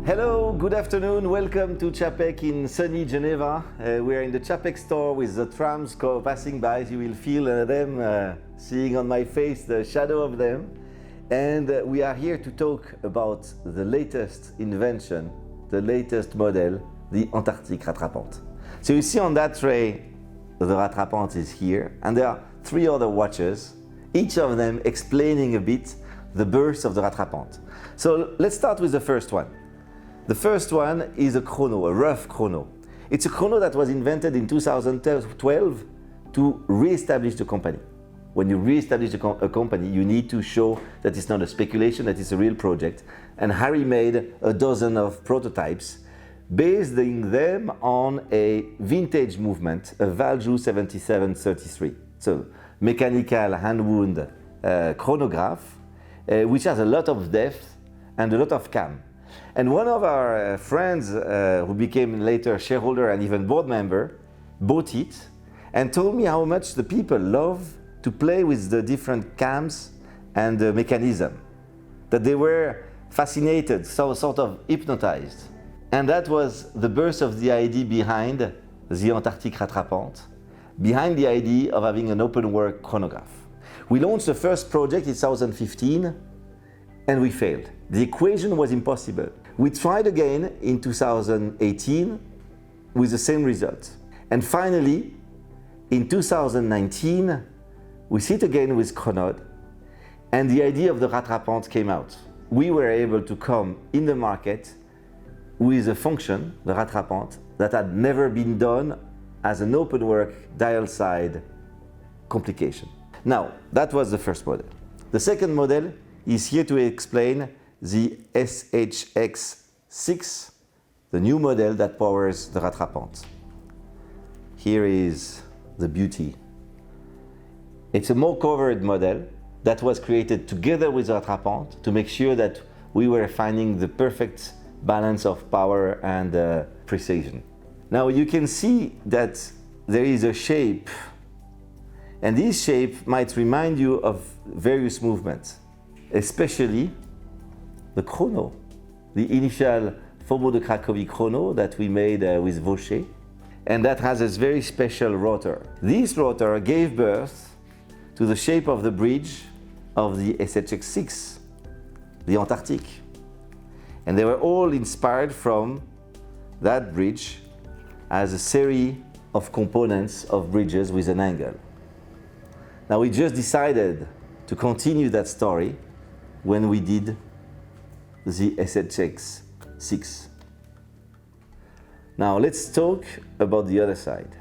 Hello, good afternoon. Welcome to Czapek in sunny Geneva. We are in the Czapek store with the trams passing by. You will feel them seeing on my face the shadow of them. And we are here to talk about the latest invention, the latest model, the Antarctique Rattrapante. So you see on that tray, the Rattrapante is here, and there are three other watches, each of them explaining a bit the birth of the Rattrapante. So let's start with the first one. The first one is a chrono, a rough chrono. It's a chrono that was invented in 2012 to re-establish the company. When you re-establish a company, you need to show that it's not a speculation, that it's a real project. And Harry made a dozen of prototypes, basing them on a vintage movement, a Valjoux 7733. So mechanical hand wound chronograph, which has a lot of depth and a lot of cam. And one of our friends who became later shareholder and even board member bought it and told me how much the people love to play with the different cams and the mechanism, that they were fascinated, so sort of hypnotized. And that was the birth of the idea behind the Antarctique Rattrapante, behind the idea of having an open work chronograph. We launched the first project in 2015 and we failed. The equation was impossible. We tried again in 2018 with the same result. And finally, in 2019, we sit again with Chronode, and the idea of the Rattrapante came out. We were able to come in the market with a function, the Rattrapante, that had never been done as an open work dial side complication. Now, that was the first model. The second model is here to explain the SHX6, the new model that powers the Rattrapante. Here is the beauty. It's a more covered model that was created together with the Rattrapante to make sure that we were finding the perfect balance of power and precision. Now you can see that there is a shape, and this shape might remind you of various movements, especially the chrono, the initial Faubourg de Cracovie chrono that we made with Vaucher, and that has this very special rotor. This rotor gave birth to the shape of the bridge of the SHX6, the Antarctique. And they were all inspired from that bridge as a series of components of bridges with an angle. Now we just decided to continue that story when we did the SHX6. Now let's talk about the other side.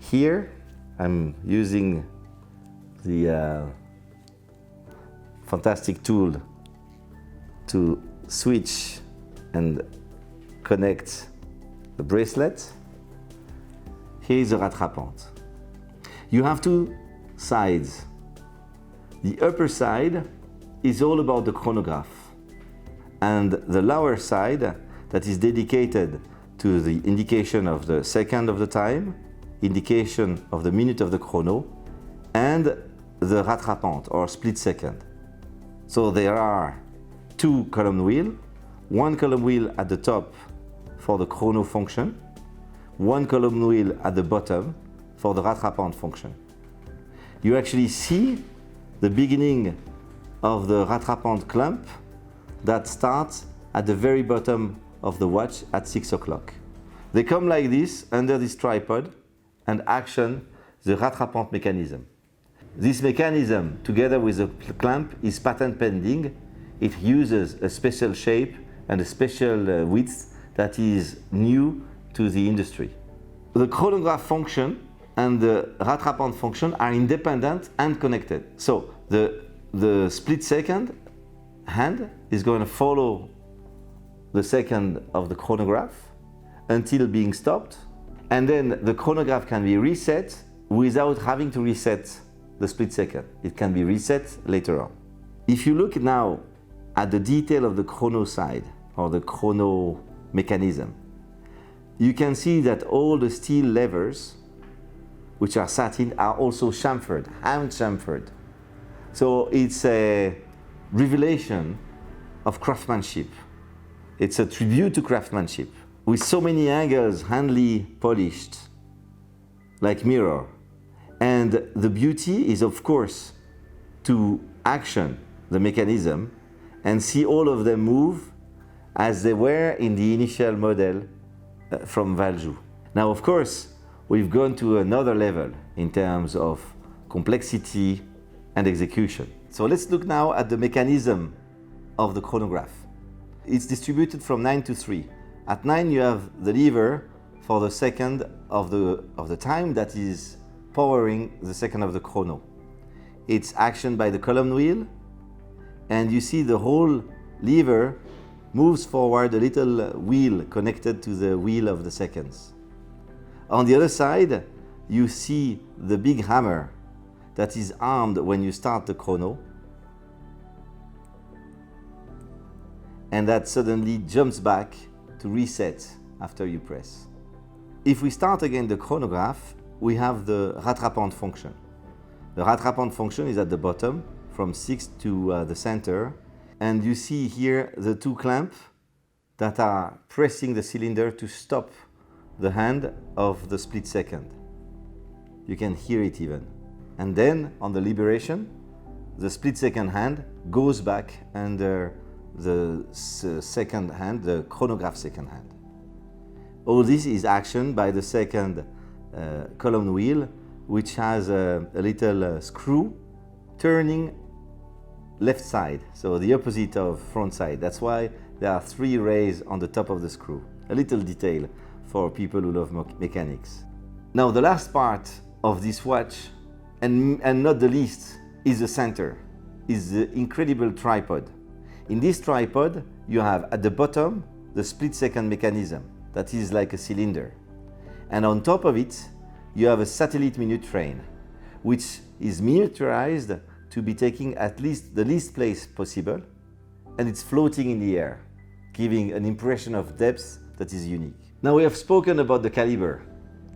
Here I'm using the fantastic tool to switch and connect the bracelet. Here is the Rattrapante. You have two sides. The upper side is all about the chronograph, and the lower side that is dedicated to the indication of the second of the time, indication of the minute of the chrono, and the Rattrapante or split second. So there are two column wheels, one column wheel at the top for the chrono function, one column wheel at the bottom for the Rattrapante function. You actually see the beginning of the Rattrapante clamp that starts at the very bottom of the watch at 6 o'clock. They come like this under this tripod and action the Rattrapante mechanism. This mechanism, together with the clamp, is patent pending. It uses a special shape and a special width that is new to the industry. The chronograph function and the Rattrapante function are independent and connected. So the split second hand is going to follow the second of the chronograph until being stopped, and then the chronograph can be reset without having to reset the split second. It can be reset later on. If you look now at the detail of the chrono side or the chrono mechanism, you can see that all the steel levers which are satin are also chamfered, hand chamfered. So it's a revelation of craftsmanship. It's a tribute to craftsmanship, with so many angles handily polished, like mirror. And the beauty is, of course, to action the mechanism and see all of them move as they were in the initial model from Valjoux. Now, of course, we've gone to another level in terms of complexity and execution. So let's look now at the mechanism of the chronograph. It's distributed from 9 to 3. At 9 you have the lever for the second of the time that is powering the second of the chrono. It's actioned by the column wheel, and you see the whole lever moves forward a little wheel connected to the wheel of the seconds. On the other side, you see the big hammer that is armed when you start the chrono, and that suddenly jumps back to reset after you press. If we start again the chronograph, we have the rattrapante function. The rattrapante function is at the bottom, from 6 to the center, and you see here the two clamps that are pressing the cylinder to stop the hand of the split second. You can hear it even. And then on the liberation, the split second hand goes back under the second hand, the chronograph second hand. All this is action by the second column wheel, which has a little screw turning left side, so the opposite of front side. That's why there are 3 rays on the top of the screw. A little detail for people who love mechanics. Now the last part of this watch, and not the least, is the center, is the incredible tripod. In this tripod, you have at the bottom the split second mechanism that is like a cylinder. And on top of it, you have a satellite minute train, which is miniaturized to be taking at least the least place possible, and it's floating in the air, giving an impression of depth that is unique. Now we have spoken about the caliber,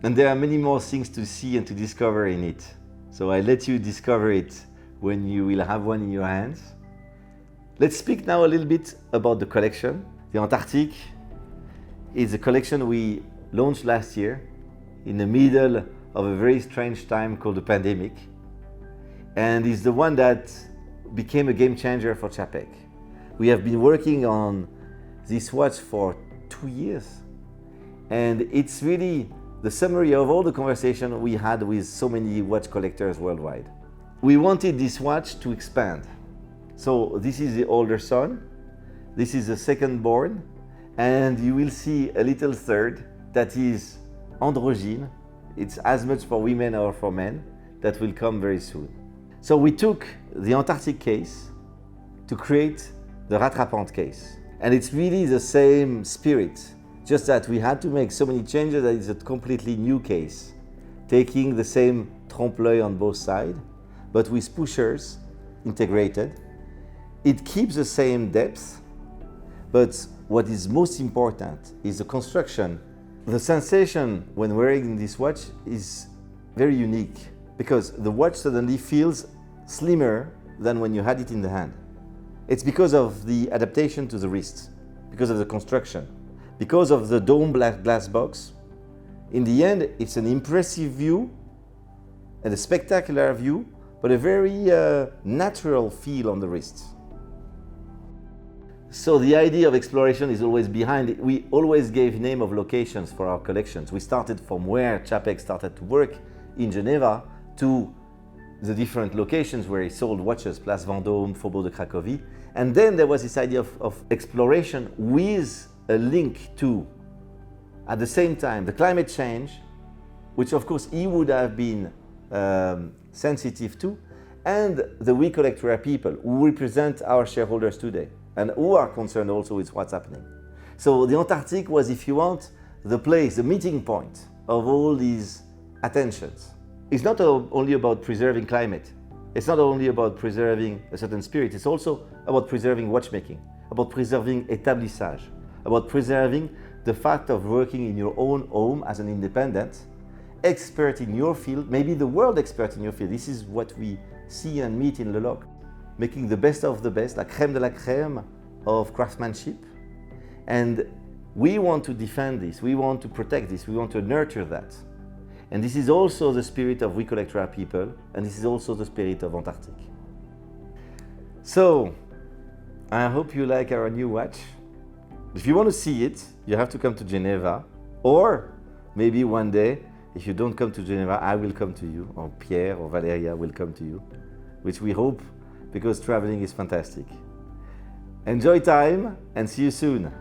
and there are many more things to see and to discover in it. So I let you discover it when you will have one in your hands. Let's speak now a little bit about the collection. The Antarctique is a collection we launched last year in the middle of a very strange time called the pandemic, and is the one that became a game changer for Czapek. We have been working on this watch for 2 years, and it's really the summary of all the conversation we had with so many watch collectors worldwide. We wanted this watch to expand. So this is the older son, this is the second born, and you will see a little third that is androgyne. It's as much for women or for men, that will come very soon. So we took the Antarctic case to create the Rattrapante case. And it's really the same spirit, just that we had to make so many changes that it's a completely new case, taking the same trompe-l'œil on both sides, but with pushers integrated. It keeps the same depth, but what is most important is the construction. The sensation when wearing this watch is very unique, because the watch suddenly feels slimmer than when you had it in the hand. It's because of the adaptation to the wrist, because of the construction, because of the dome glass box. In the end, it's an impressive view and a spectacular view, but a very natural feel on the wrist. So the idea of exploration is always behind it. We always gave name of locations for our collections. We started from where Czapek started to work in Geneva to the different locations where he sold watches, Place Vendôme, Faubourg de Cracovie. And then there was this idea of exploration with a link to, at the same time, the climate change, which of course he would have been sensitive to, and the We Collect Rare people who represent our shareholders today, and who are concerned also with what's happening. So the Antarctic was, if you want, the place, the meeting point of all these attentions. It's not only about preserving climate. It's not only about preserving a certain spirit. It's also about preserving watchmaking, about preserving établissage, about preserving the fact of working in your own home as an independent, expert in your field, maybe the world expert in your field. This is what we see and meet in Le Locle. Making the best of the best, la crème de la crème of craftsmanship, and we want to defend this, we want to protect this, we want to nurture that. And this is also the spirit of We Collect Rare People, and this is also the spirit of Antarctique. So, I hope you like our new watch. If you want to see it, you have to come to Geneva, or maybe one day, if you don't come to Geneva, I will come to you, or Pierre or Valeria will come to you, which we hope, because traveling is fantastic. Enjoy time and see you soon.